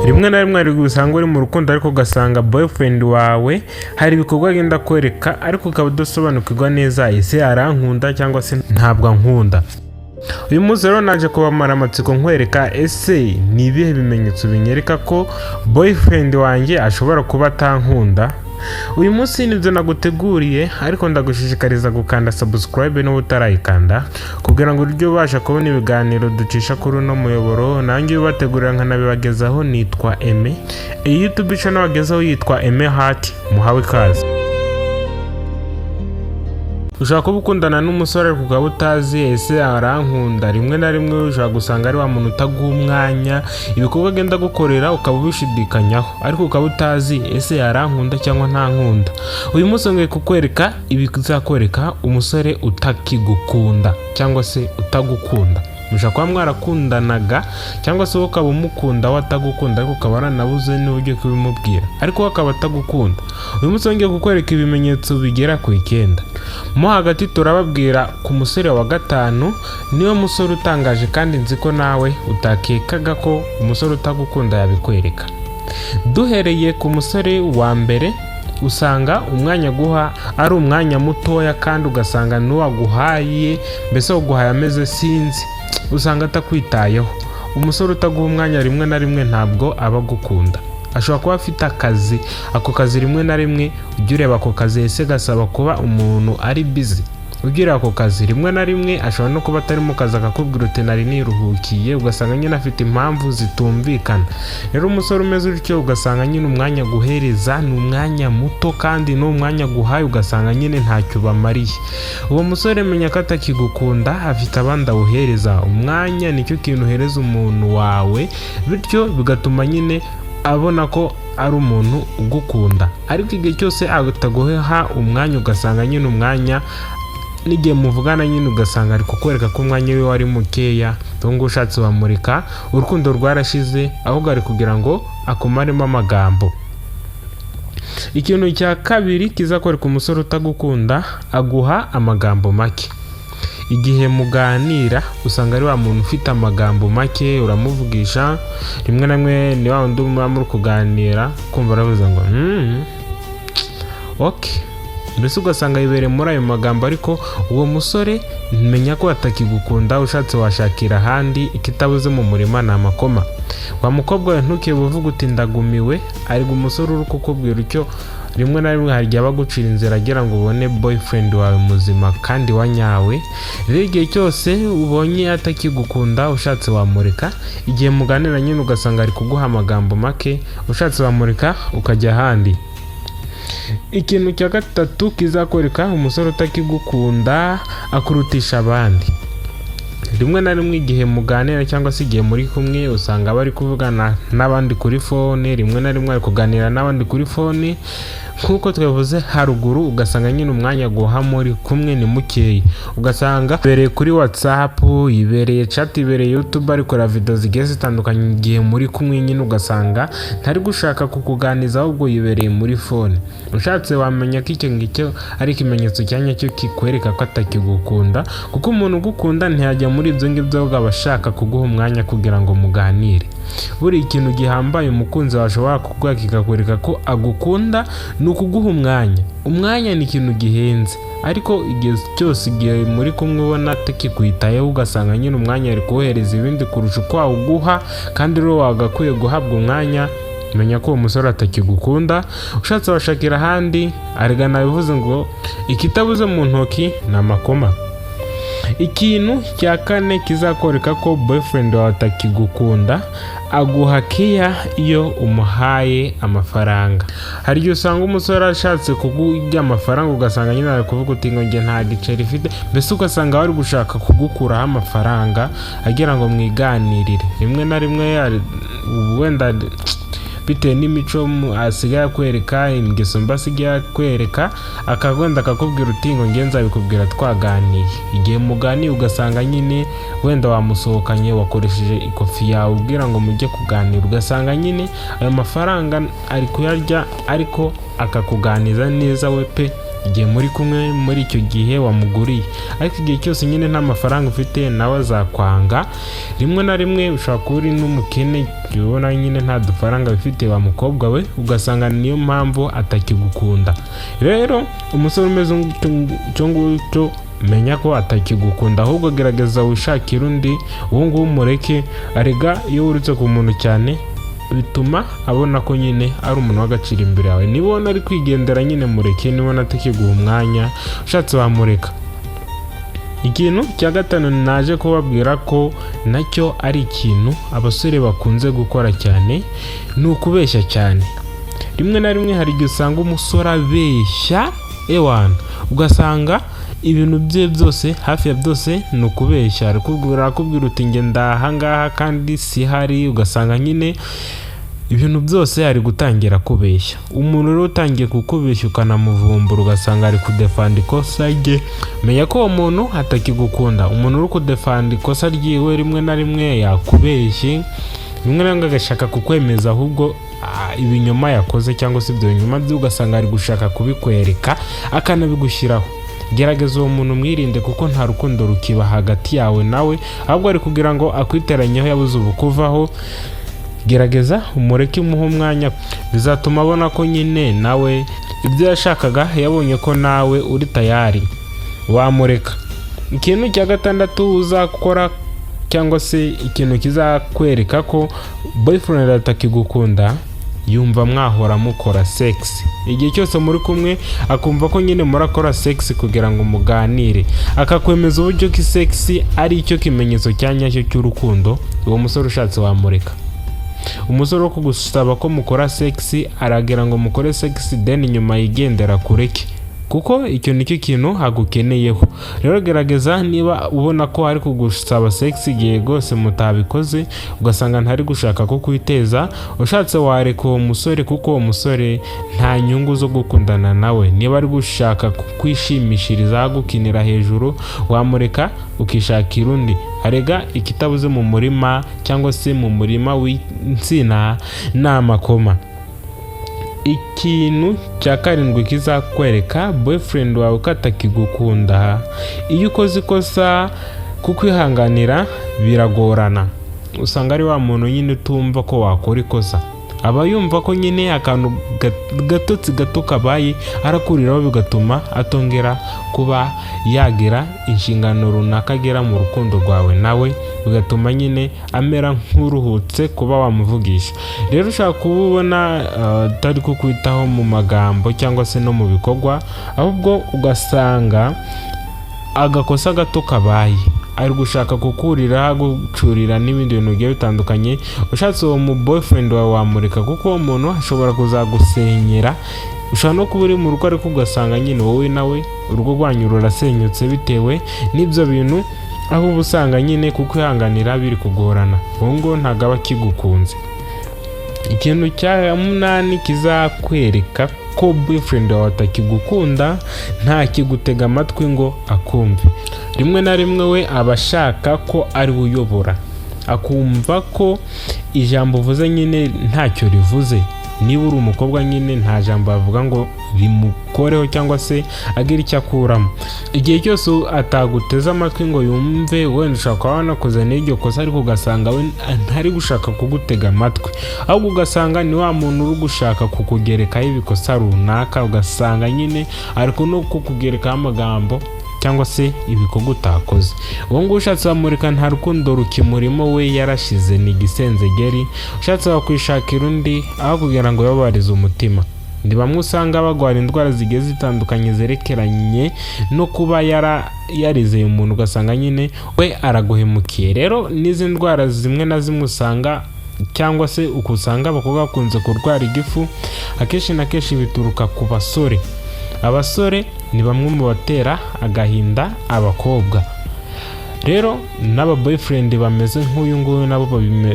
rimwe na rimwe ari gusanga uri mu rukundo ariko ugasanga boyfriend wawe hari ibikorwa agenda kwereka ariko ukaba udasobanukirwa neza ese arankunda cyangwa se ntabwo ankunda. Uyu munsi rero naje kubamara amatsiko nkwereka ese ni ibihe bimenyetso binyereka ko boyfriend wanjye ashobora kuba atankunda. Uyu munsi nibyo naguteguriye ariko ndagushishikariza gukanda subscribe no utarayikanda kugira ngo ujye ubasha kubona ibiganiro ducisha kuri uno muyoboro. Nanjye ubategurira nkanabibagezaho nitwa Aime, iyi YouTube channel wagezaho yitwa Aime Heart. Muhawe ikaze. Ushaka kuba ukundana n'umusore ariko ukaba utazi ese arankunda, rimwe na rimwe ushaka gusanga ari wa muntu utaguha umwanya ibikorwa agenda gukorera ukaba ubishidikanyaho ariko ukaba utazi ese arankunda cyangwa ntankunda. Uyu munsi ngiye kukwereka ibizakwereka umusore utakigukunda cyangwa se utagukunda. Mushaka kuba mwarakundanaga cyangwa se ukaba umukunda watagukunda ariko ukaba waranabuze n'uburyo kubimubwira ariko akaba atagukunda. Uyu munsi ngiye kukwereka ibimenyetso bigera ku 9. Mo hagati turababwira ku musore wa 5 niwe musore utangaje kandi nzi ko nawe utakekaga ko umusore utagukunda yabikwereka. Duhereye ku musore wa mbere, usanga umwanya guha ari umwanya mutoya kandi ugasanga n'uwaguhaye mbese uguhaye ameze sinzi, usanga atakwitayeho. Umusore utaguha umwanya rimwe na rimwe ntabwo aba gukunda. Ashobora kuba afite akazi, ako kazi rimwe na rimwe ujya ureba ako kazi ese gasaba kuba umuntu ari busy. Ugira ako kazi rimwe na rimwe ashobora no kuba atari mu kazi akakubwira uti nari niruhukiye, ugasanga nyine afite impamvu zitumvikana. Rero umusore umeze utyo ugasanga nyine umwanya guhereza ni umwanya muto kandi no umwanya guhaye ugasanga nyine ntacyo bamariye. Uwo musore menya ko atakigukunda, afite abandi awuhereza. Umwanya nicyo kintu uhereza umuntu wawe, bityo bigatuma nyine abona ko ari umuntu ugukunda. Ariko igihe cyose ataguha umwanya ugasanga nyine umwanya n'igihe muvugana nyine ugasanga ari kukwereka ko umwanya we wari mukeya, ngo ushatse wamurika, urukundo rwarashize ahubwo ari kugira ngo akumaremo amagambo. Ikintu cya kabiri kizakwereka umusore utagukunda, aguha amagambo make. Igihe muganira usanga ari wa muntu ufite amagambo make, uramuvugisha rimwe na rimwe ni wa wundi muri kuganira kumva aravuze ngo okay, mbese ugasanga yibereye muri ayo magambo ariko uwo musore menya ko atakigukunda. Ushatse washakira ahandi, ikitabuze mu murima ni amakoma. Wa mukobwa ntukiye uvuga uti ndagumiwe, ariko umusore uri kukubwira icyo rimwe na rimwe hari aba gucira inzira agira ngo ubone boyfriend wawe muzima kandi wanyawe. Rero igihe cyose ubonye atakigukunda ushatse wamureka. Igihe muganira nyine ugasanga ari kuguha amagambo make, ushatse wamureka ukajya ahandi. Ikintu cya 3 kizakwereka umusore utakigukunda, akurutisha abandi. Rimwe na rimwe igihe muganira cyangwa se igihe muri kumwe usanga bari kuvugana n'abandi kuri phone, rimwe na rimwe ari kuganira n'abandi kuri phone nkuko twavuze haruguru, ugasanga nyine umwanya guha muri kumwe ni mukeyi. Ugasanga ibereye kuri WhatsApp, ibereye chat, ibereye YouTube ariko ra video zigiye zitandukanye. Igihe muri kumwe nyine ugasanga ntari gushaka kukuganiza ahubwo yibereye muri phone. Ushatse wamenya ko icyo ngicyo ari ikimenyetso cyanya cyo kikwereka ko atakigukunda, kuko umuntu ugukunda ntiyajya muri ibyo ngibyo ahubwo abashaka kuguha umwanya kugira ngo muganire. Buri ikintu gihambaye umukunzi washobora kuguha kikakwereka ko agukunda ni ukuguha umwanya. Umwanya ni ikintu gihenze ariko igihe cyose igihe muri kumwe ubona atakikuhitayeho ugasanga nyine umwanya ari kuwohereza ibindi kurusha uko wawuguha kandi rero wagakwiye guhabwa umwanya, menya ko uwo musore atakigukunda. Ushatse washakira ahandi, arigana bivuze ngo ikitabuze mu ntoki ni amakoma. Ikintu cya 4 kizakwereka ko boyfriend wawe atakigukunda, aguha care iyo umuhaye amafaranga. Hari igihe usanga umusore ashatse kugujya amafaranga ugasanga nyine ari kuvuga uti ngo nge nta giceri ifite, mbese ugasanga bari gushaka kugukuraho amafaranga agira ngo mwiganirire. Rimwe na rimwe wenda bitewe n'imico asigaye kwereka, ingeso mba asigaye kwereka, akagenda akakubwira uti ngo ngenza bikubwira twaganiye. Igihe muganiye ugasanga nyine wenda wamusohokanye wakoresheje ikofi yawe ubwira ngo mujye kuganira, ugasanga nyine ayo mafaranga ari kuyarya ariko akakuganiza neza we pe igihe muri kumwe muri icyo gihe wamuguriye, ariko igihe cyose nyine nta mafaranga ufite nawe azakwanga. Rimwe na rimwe ushobora kuba uri n'umukene ubona nyine nta dufaranga bifite wa mukobwa we, ugasanga niyo mpamvu atakigukunda. Rero umusore umeze ngutyo menya ko atakigukunda, ahubwo gerageza wishakire undi, uwo nguwo umureke. Arega iyo urutse ku muntu cyane bituma abona ko nyine ari umuntu w'agaciro imbere yawe. Nibona ari kwigendera nyine mureke, nibona atakiguha umwanya ushatse wamureka. Ikintu cya gatanu naje kubabwira ko nacyo ari ikintu abasore bakunze gukora cyane, ni ukubeshya cyane. Rimwe na rimwe hari igihe usanga umusore abeshya ugasanga ibintu bye byose hafi ya byose ni ukubeshya. Arakubwira uti nge ndahangaha kandi sihari, ugasanga nyine ibintu byose ari gutangira kubeshya. Umuntu rero utangiye kukubeshya ukanamuvumbura ugasanga ari kudefanda ikosa rye, menya ko uwo muntu atakigukunda. Umuntu uri kudefanda ikosa ryiwe rimwe na rimwe yakubeshye, rimwe na rimwe agashaka kukwemeza ahubwo ibinyoma yakoze, cyangwa se ibyo binyoma bye ugasanga ari gushaka kubikwereka akanabigushyiraho. Gerageza uwo muntu mwirinde, kuko nta rukundo rukiba hagati yawe nawe, ahubwo ari kugira ngo akwiteranyeho yabuze ubukuvaho. Gerageza umureke, umuhe umwanya, bizatuma abona ko nyine nawe ibyo yashakaga yabonye ko nawe uri tayari, wamureka. Ikintu cya gatandatu uzakora cyangwa se ikintu kizakwereka ko boyfriend atakigukunda, yumva mwahora mukora sex. Igihe cyose muri kumwe akumva ko nyine murakora sex kugira ngo muganire, akakwemeza uburyo ki sex ari icyo kimenyetso cya nyacyo cy'urukundo, uwo musore ushatse wamureka. Umusore wo kugusaba ko mukora sex aragira ngo mukore sex then nyuma yigendera kureke, kuko icyo nicyo kintu hagukeneyeho. Rero gerageza niba ubona ko ari kugusaba sex igihe rwose mutabikoze, ugasanga ntari gushaka ko kwiteza, ushatse wareka uwo musore, kuko uwo musore nta nyungu zo gukundana nawe. Niba ari gushaka kwishimishiriza gukinira hejuru, wamureka ukishakira undi. Arega ikitabuze mu murima cyangwa se mu murima w'insina ni amakoma. Ikintu cya karindwi kizakwereka boyfriend wawe ko atakigukunda, iyo ukoze ikosa kukwihanganira biragorana. Usanga ari wa muntu nyine utumva ko wakora ikosa, aba yumva ko nyine akantu gatotsi gato kabaye arakuriraho, bigatuma atongera kuba yagira inshingano runaka agera mu rukundo rwawe nawe, bigatuma nyine amera nk'uruhutse kuba wamuvugisha. Rero ushaka kubona atari kukwitaho mu magambo cyangwa se no mu bikorwa, ahubwo ugasanga agakosa gato kabaye ari gushaka kukurira, gucurira n'ibindi bintu bigiye bitandukanye. Ushatse uwo mu boyfriend wawe wamureka, kuko uwo muntu ashobora kuzagusenyera. Ushobora no kuba uri mu rugo ariko ugasanga nyine wowe nawe urugo rwanyu rurasenyutse bitewe n'ibyo bintu, aho uba usanga nyine kukwihanganira biri kugorana, uwo ngo ntabwo aba akigukunze. Ikintu cya munani kizakwereka ko boyfriend wawe atakigukunda, nta kigutega amatwi ngo akumve. Rimwe na rimwe we aba ashaka ko ari uyobora, akumva ko ijambo uvuze nyine ntacyo rivuze. Niba uri umukobwa nyine nta jambo avuga ngo rimukoreho cyangwa se agira icyo akuramo. Igihe cyose ataguteza amatwi ngo yumve, wenda ushaka kuba wanakoze n'iryo kosa, ariko ugasanga we ntari gushaka kugutega amatwi, ahubwo ugasanga ni wa muntu uri gushaka kukugerekaho ibikosa runaka, ugasanga nyine ariko no kukugerekaho amagambo cyangwa se ibikorwa utakoze. Uwo nguwo ushatse wamureka, nta rukundo rukimurimo, we yarashize ni igisenzegeri. Ushatse wakwishakira undi aho kugira ngo yababarize umutima. Ndi bamwe usanga bagwara indwara zigiye zitandukanye zerekeranye no kuba yarizeye umuntu, ugasanga nyine we araguhemukiye. Rero n'izi ndwara zimwe na zimwe usanga cyangwa se ukusanga abakobwa bakunze kurwara igifu, akenshi na kenshi bituruka ku basore. Abasore ni bamwe mu batera agahinda abakobwa. Rero n'aba boyfriend bameze nk'uyu nguyu nabo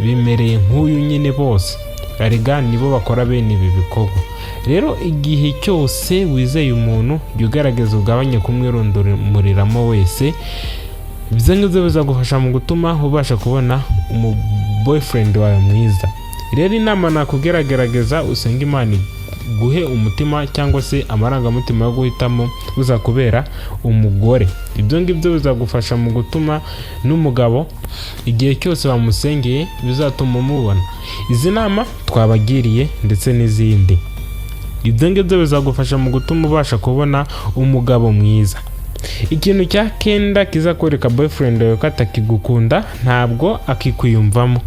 bimereye nk'uyu nyine bose, arega nibo bakora bene ibi bikorwa. Rero igihe cyose wizeye umuntu, jya ugaragaza ugabanye kumwirondomuriramo wese. Ibyo ngibyo bizagufasha mu gutuma ubasha kubona boyfriend wawe mwiza. Rero inama nakugerageza usenge Imana guhe umutima cyangwa se amarangamutima yo guhitamo uzakubera umugore. Ibyo ngibyo bizagufasha mu gutuma n'umugabo igihe cyose wamusengeye bizatuma umubona. Izi nama twabagiriye ndetse n'izindi, ibyo ngibyo bizagufasha mu gutuma ubasha kubona umugabo mwiza. Ikintu cya kenda kizakwereka boyfriend yawe ko atakigukunda, ntabwo akikwiyumvamo.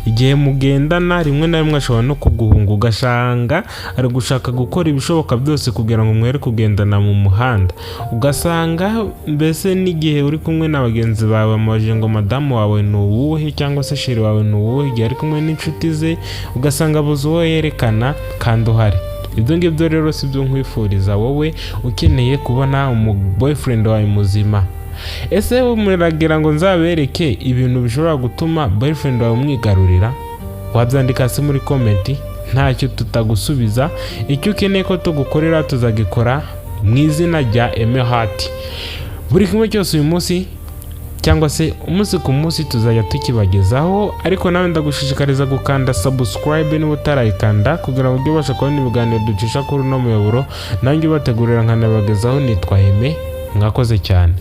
Igihe mugendana rimwe na rimwe ashobora no kuguhunga, ugasanga ari gushaka gukora ibishoboka byose kugira ngo mwere kugendana mu muhanda. Ugasanga mbese n'igihe uri kumwe na bagenzi bawe amubajije ngo madamu wawe ni uwuhe cyangwa se sheri wawe ni uwuhe, igihe ari kumwe n'inshuti ze ugasanga abuze uwo yerekana kandi uhari. Ibyo ngibyo rero si byo nkwifuriza wowe ukeneye kubona boyfriend wawe muzima. Ese muragira ngo nzabereke ibintu bishobora gutuma boyfriend wawe umwigarurira? Wabyandika hasi muri comment, ntacyo tutagusubiza. Icyo ukeneye ko tugukorera tuzagikora mu izina rya Aime Heart. Buri kimwe cyose uyu munsi cyangwa se umunsi ku munsi tuzajya tukibagezaho, ariko nawe ndagushishikariza gukanda subscribe niba utarayikanda kugira ngo ujye ubasha kubona ibiganiro ducisha kuri uno muyoboro, nanjye ubategurira nkanabagezaho. Nitwa Aime, mwakoze cyane.